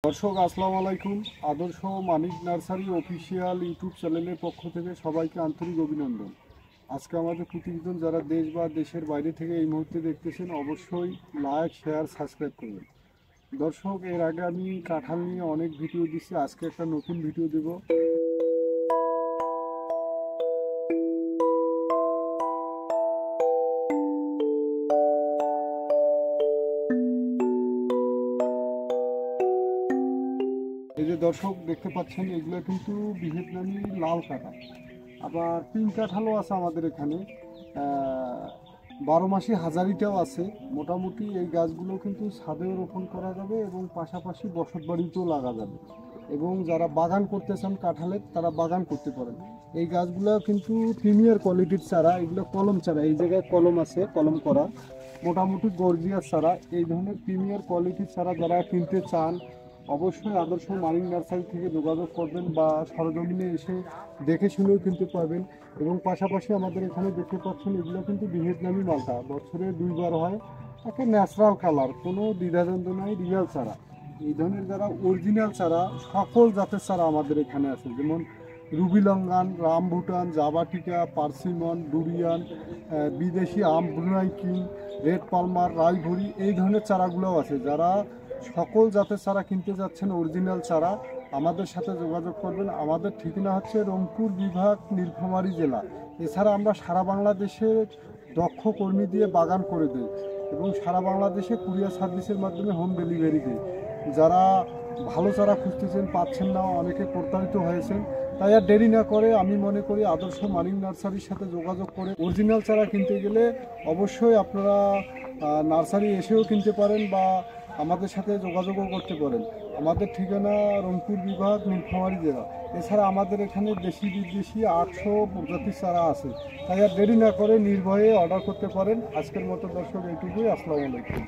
দর্শক আসসালামু আলাইকুম। আদর্শ মানিক নার্সারি অফিসিয়াল ইউটিউব চ্যানেলের পক্ষ থেকে সবাইকে আন্তরিক অভিনন্দন। আজকে আমাদের প্রতিবেদন যারা দেশ বা দেশের বাইরে থেকে এই মুহূর্তে দেখতেছেন অবশ্যই লাইক শেয়ার সাবস্ক্রাইব করবেন। দর্শক, এর আগে আমি কাঁঠাল নিয়ে অনেক ভিডিও দিচ্ছি, আজকে একটা নতুন ভিডিও দেব। এই যে দর্শক দেখতে পাচ্ছেন, এগুলো কিন্তু ভিয়েতনামি লাল কাঁঠাল, আবার পিঙ্ক কাঁঠালও আছে আমাদের এখানে। 12 মাসি হাজারিটাও আছে। মোটামুটি এই গাছগুলো কিন্তু ছাদেও রোপণ করা যাবে এবং পাশাপাশি বসত বাড়িতেও লাগা যাবে, এবং যারা বাগান করতে চান কাঁঠালের তারা বাগান করতে পারেন। এই গাছগুলো কিন্তু প্রিমিয়ার কোয়ালিটির চারা, এগুলো কলম চারা, এই জায়গায় কলম আছে, কলম করা মোটামুটি গর্জিয়াস চারা। এই ধরনের প্রিমিয়ার কোয়ালিটির চারা যারা কিনতে চান অবশ্যই আদর্শ মানিক নার্সারি থেকে যোগাযোগ করবেন, বা সরজমিনে এসে দেখে শুনেও কিনতে পারবেন। এবং পাশাপাশি আমাদের এখানে দেখতে পাচ্ছেন, এগুলো কিন্তু ভিয়েতনামি মালটা, বছরে 2বার হয়। একটা ন্যাচারাল কালার, কোনো দ্বিধাদ্বন্দ্ব নাই, রিয়াল চারা। এই ধরনের যারা অরিজিনাল চারা, সকল জাতের চারা আমাদের এখানে আছে, যেমন ruby longan, rambutan, jaboticaba, persimmon, durian, বিদেশি আম, ব্রুনাই কিং, রেড পালমার, রাইভরি, এই ধরনের চারাগুলোও আছে। যারা সকল জাতের চারা কিনতে যাচ্ছেন অরিজিনাল চারা, আমাদের সাথে যোগাযোগ করবেন। আমাদের ঠিকানা হচ্ছে রংপুর বিভাগ, নীলফামারী জেলা। এছাড়া আমরা সারা বাংলাদেশে দক্ষ কর্মী দিয়ে বাগান করে দিই এবং সারা বাংলাদেশে কুরিয়ার সার্ভিসের মাধ্যমে হোম ডেলিভারি দিই। যারা ভালো চারা খুঁজতেছেন, পাচ্ছেন না, অনেকে প্রতারিত হয়েছেন, তাই আর দেরি না করে আমি মনে করি আদর্শ মানিক নার্সারির সাথে যোগাযোগ করে অরিজিনাল চারা কিনতে গেলে অবশ্যই আপনারা নার্সারি এসেও কিনতে পারেন, বা আমাদের সাথে যোগাযোগও করতে পারেন। আমাদের ঠিকানা রংপুর বিভাগ, নীলফামারী জেলা। এছাড়া আমাদের এখানে দেশি বিদেশি 800 প্রজাতির চারা আছে, তাই আর দেরি না করে নির্ভয়ে অর্ডার করতে পারেন। আজকের মতো দর্শক এইটুকুই। আসসালামু আলাইকুম।